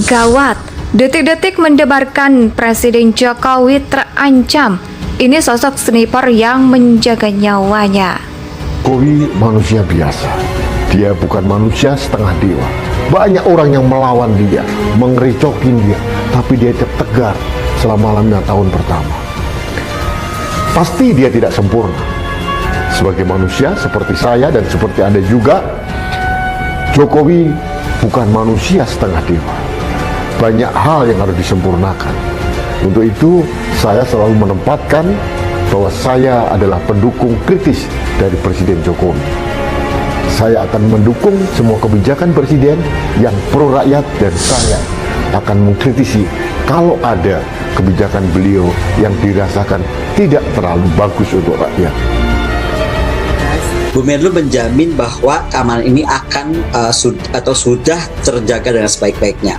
Gawat, detik-detik mendebarkan Presiden Jokowi terancam. Ini sosok sniper yang menjaga nyawanya. Jokowi manusia biasa. Dia bukan manusia setengah dewa. Banyak orang yang melawan dia, mengerecokin dia, tapi dia tetap tegar selama 5 tahun pertama. Pasti dia tidak sempurna. Sebagai manusia seperti saya dan seperti Anda juga, Jokowi bukan manusia setengah dewa. Banyak hal yang harus disempurnakan. Untuk itu, saya selalu menempatkan bahwa saya adalah pendukung kritis dari Presiden Jokowi. Saya akan mendukung semua kebijakan Presiden yang pro rakyat, dan saya akan mengkritisi kalau ada kebijakan beliau yang dirasakan tidak terlalu bagus untuk rakyat. Bu Menlu menjamin bahwa keamanan ini akan sudah terjaga dengan sebaik-baiknya.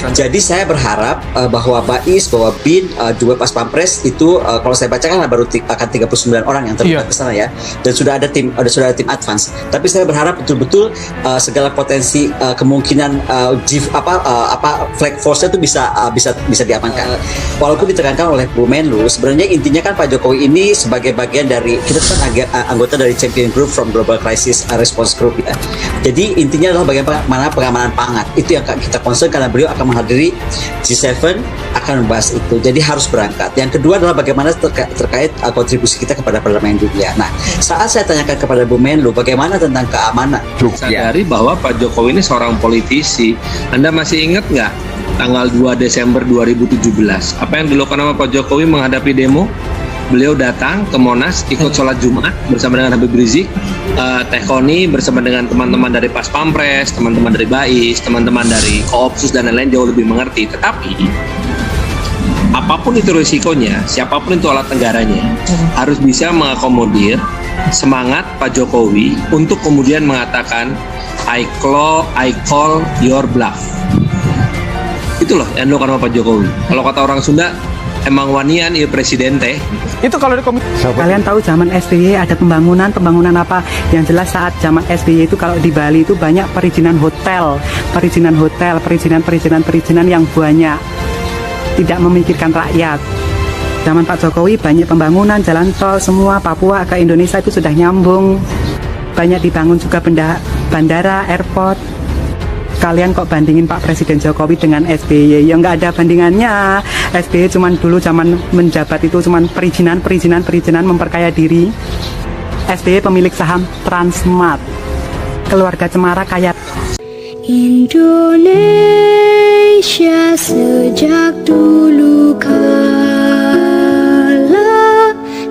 Jadi saya berharap bahwa Bais, bahwa BIN, juga Pas Pampres itu kalau saya bacakan baru akan 39 orang yang terlibat ke sana ya. Dan sudah ada tim advance. Tapi saya berharap betul-betul segala potensi kemungkinan flag force-nya itu bisa diamankan. Walaupun ditekankan oleh Bu Menlu, sebenarnya intinya kan Pak Jokowi ini sebagai bagian dari, kita kan anggota dari Champion Group from Global Crisis Response Group ya. Jadi intinya adalah bagaimana pengamanan pangan. Itu yang kita concern karena beliau akan menghadiri G7, akan membahas itu. Jadi harus berangkat. Yang kedua adalah bagaimana terkait kontribusi kita kepada perdamaian dunia. Nah, saat saya tanyakan kepada Bu Menlu bagaimana tentang keamanan, sadari bahwa Pak Jokowi ini seorang politisi. Anda masih ingat nggak tanggal 2 Desember 2017 apa yang dilakukan sama Pak Jokowi menghadapi demo? Beliau datang ke Monas, ikut sholat Jumat bersama dengan Habib Rizik, Teh Koni bersama dengan teman-teman dari Pas Pampres, teman-teman dari Bais, teman-teman dari Koopsus dan lain-lain jauh lebih mengerti. Tetapi apapun itu risikonya, siapapun itu alat negaranya, harus bisa mengakomodir semangat Pak Jokowi untuk kemudian mengatakan I call your bluff. Itulah yang dilakukan sama Pak Jokowi. Kalau kata orang Sunda, emang wanian ya presiden teh. Itu kalau di kalian tahu zaman SBY ada pembangunan apa? Yang jelas saat zaman SBY itu kalau di Bali itu banyak perizinan hotel, perizinan yang banyak, tidak memikirkan rakyat. Zaman Pak Jokowi banyak pembangunan, jalan tol semua Papua ke Indonesia itu sudah nyambung, banyak dibangun juga bandara, airport. Kalian kok bandingin Pak Presiden Jokowi dengan SBY? Ya nggak ada bandingannya. SBY cuman dulu zaman menjabat itu cuman perizinan memperkaya diri. SBY pemilik saham Transmart. Keluarga Cemara kaya. Indonesia sejak dulu kala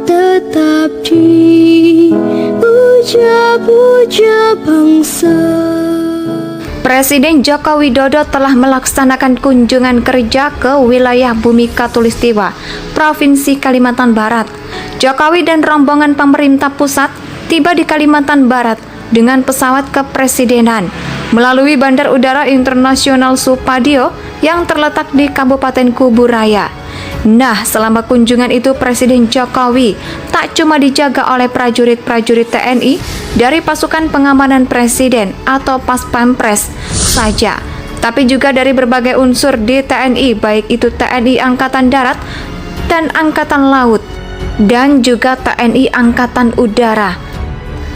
tetap dipuja-puja bangsa. Presiden Joko Widodo telah melaksanakan kunjungan kerja ke wilayah Bumi Khatulistiwa, Provinsi Kalimantan Barat. Jokowi dan rombongan pemerintah pusat tiba di Kalimantan Barat dengan pesawat kepresidenan melalui Bandar Udara Internasional Supadio yang terletak di Kabupaten Kuburaya. Nah, selama kunjungan itu Presiden Jokowi tak cuma dijaga oleh prajurit-prajurit TNI dari pasukan pengamanan Presiden atau Pas Pampres saja, tapi juga dari berbagai unsur di TNI, baik itu TNI Angkatan Darat dan Angkatan Laut, dan juga TNI Angkatan Udara.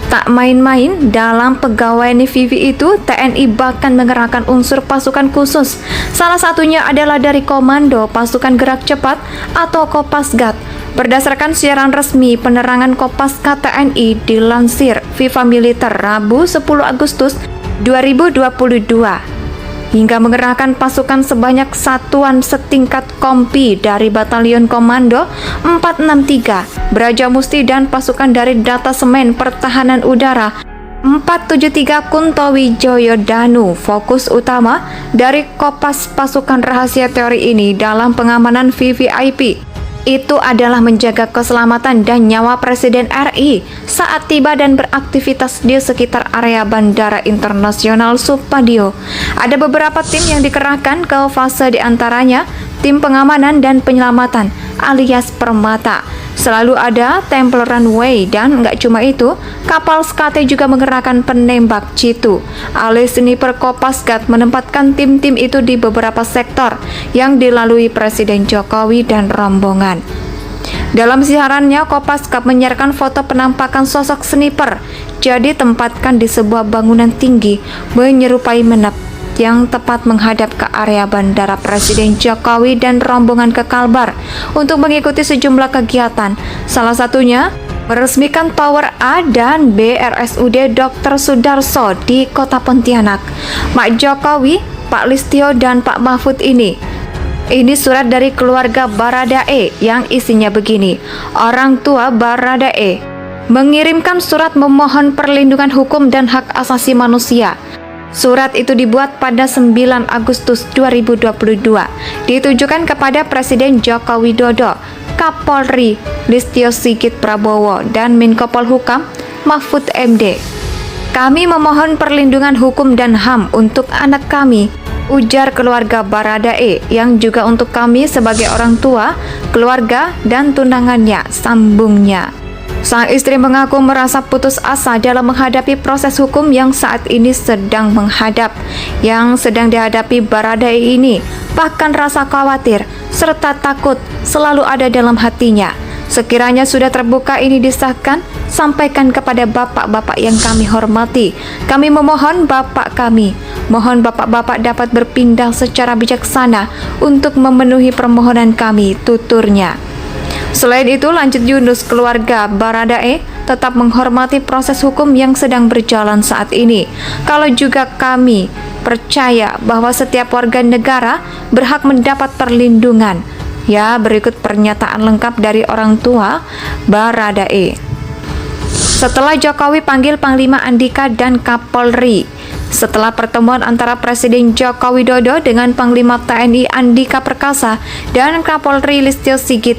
Tak main-main, dalam pegawai Vivi itu, TNI bahkan mengerahkan unsur pasukan khusus. Salah satunya adalah dari Komando Pasukan Gerak Cepat atau Kopasgat. Berdasarkan siaran resmi penerangan Kopasgat TNI dilansir Viva Militer Rabu 10 Agustus 2022. Hingga mengerahkan pasukan sebanyak satuan setingkat kompi dari Batalion Komando 463, Brajamusti dan pasukan dari Datasemen Pertahanan Udara 473 Kuntowijoyo Danu. Fokus utama dari Kopas pasukan rahasia teori ini dalam pengamanan VVIP itu adalah menjaga keselamatan dan nyawa Presiden RI saat tiba dan beraktivitas di sekitar area Bandara Internasional Supadio. Ada beberapa tim yang dikerahkan ke fase diantaranya tim pengamanan dan penyelamatan alias Permata, Selalu ada tempel runway dan nggak cuma itu, kapal SKT juga mengerahkan penembak jitu. Alias sniper Kopasgat menempatkan tim-tim itu di beberapa sektor yang dilalui Presiden Jokowi dan rombongan. Dalam siarannya, Kopasgat menyiarkan foto penampakan sosok sniper. Jadi tempatkan di sebuah bangunan tinggi menyerupai menep yang tepat menghadap ke area bandara Presiden Jokowi dan rombongan ke Kalbar untuk mengikuti sejumlah kegiatan. Salah satunya meresmikan Tower A dan B RSUD Dr. Sudarso di Kota Pontianak. Mak Jokowi, Pak Listio dan Pak Mahfud ini surat dari keluarga Baradae yang isinya begini. Orang tua Baradae mengirimkan surat memohon perlindungan hukum dan hak asasi manusia. Surat itu dibuat pada 9 Agustus 2022, ditujukan kepada Presiden Joko Widodo, Kapolri Listio Sigit Prabowo, dan Menko Polhukam Mahfud MD. Kami memohon perlindungan hukum dan HAM untuk anak kami, ujar keluarga Baradae, yang juga untuk kami sebagai orang tua, keluarga, dan tunangannya, sambungnya. Sang istri mengaku merasa putus asa dalam menghadapi proses hukum yang saat ini sedang dihadapi Baradae ini. Bahkan rasa khawatir serta takut selalu ada dalam hatinya. Sekiranya sudah terbuka ini disahkan, sampaikan kepada bapak-bapak yang kami hormati. Kami memohon mohon bapak-bapak dapat berpindah secara bijaksana untuk memenuhi permohonan kami, tuturnya. Selain itu, lanjut Yunus, keluarga Baradae tetap menghormati proses hukum yang sedang berjalan saat ini. Kalau juga kami percaya bahwa setiap warga negara berhak mendapat perlindungan. Ya, berikut pernyataan lengkap dari orang tua Baradae. Setelah Jokowi panggil Panglima Andika dan Kapolri. Setelah pertemuan antara Presiden Joko Widodo dengan Panglima TNI Andika Perkasa dan Kapolri Listio Sigit,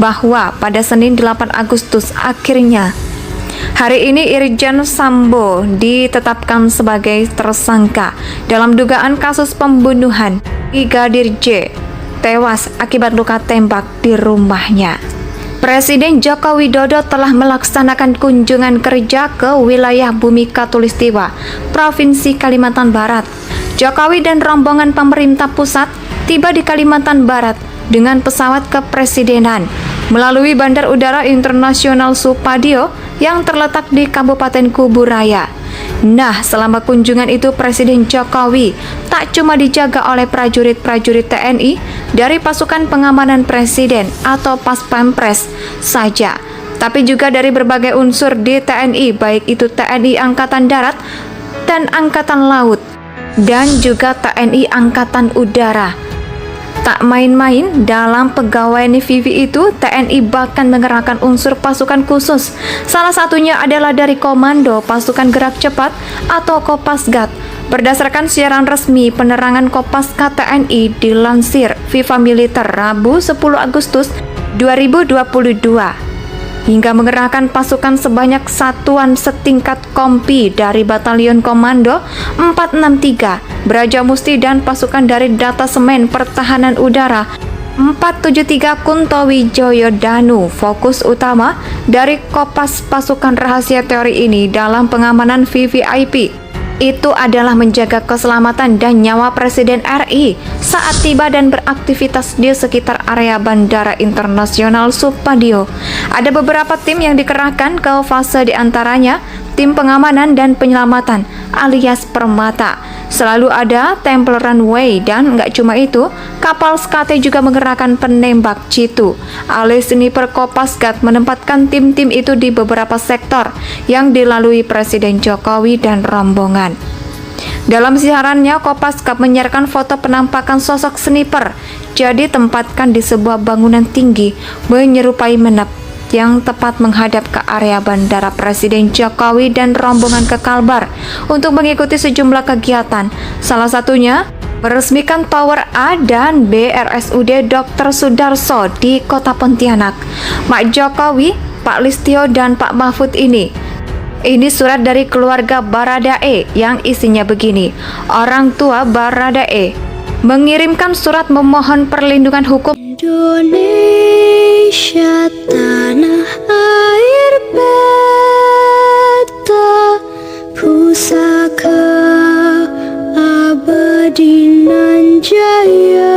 bahwa pada Senin 8 Agustus akhirnya hari ini Irjen Sambo ditetapkan sebagai tersangka dalam dugaan kasus pembunuhan Brigadir J tewas akibat luka tembak di rumahnya. Presiden Joko Widodo telah melaksanakan kunjungan kerja ke wilayah Bumi Khatulistiwa, Provinsi Kalimantan Barat. Jokowi dan rombongan pemerintah pusat tiba di Kalimantan Barat dengan pesawat kepresidenan melalui Bandar Udara Internasional Supadio yang terletak di Kabupaten Kuburaya. Nah, selama kunjungan itu Presiden Jokowi tak cuma dijaga oleh prajurit-prajurit TNI dari pasukan pengamanan Presiden atau Pas Pampres saja, tapi juga dari berbagai unsur di TNI, baik itu TNI Angkatan Darat dan Angkatan Laut, dan juga TNI Angkatan Udara. Tak main-main, dalam pegawaian Vivi itu, TNI bahkan mengerahkan unsur pasukan khusus. Salah satunya adalah dari Komando Pasukan Gerak Cepat atau Kopasgat. Berdasarkan siaran resmi penerangan Kopasgat TNI dilansir Viva Militer Rabu 10 Agustus 2022. Hingga mengerahkan pasukan sebanyak satuan setingkat kompi dari Batalion Komando 463, Braja Musti, dan pasukan dari Datasemen Pertahanan Udara 473 Kuntowijoyo Danu. Fokus utama dari Kopas pasukan rahasia teori ini dalam pengamanan VVIP itu adalah menjaga keselamatan dan nyawa Presiden RI saat tiba dan beraktivitas di sekitar area Bandara Internasional Supadio. Ada beberapa tim yang dikerahkan ke fase diantaranya tim pengamanan dan penyelamatan alias Permata. Selalu ada tempel runway dan nggak cuma itu, kapal SKT juga mengerahkan penembak jitu. Alias sniper Kopasgat menempatkan tim-tim itu di beberapa sektor yang dilalui Presiden Jokowi dan rombongan. Dalam siarannya, Kopasgat menyiarkan foto penampakan sosok sniper. Jadi tempatkan di sebuah bangunan tinggi menyerupai menep yang tepat menghadap ke area bandara Presiden Jokowi dan rombongan ke Kalbar untuk mengikuti sejumlah kegiatan. Salah satunya meresmikan Tower A dan B RSUD Dr. Sudarso di Kota Pontianak. Mak Jokowi, Pak Listio dan Pak Mahfud ini surat dari keluarga Baradae yang isinya begini. Orang tua Baradae mengirimkan surat memohon perlindungan hukum Indonesia Indonesia tanah air beta, pusaka abadi nan jaya.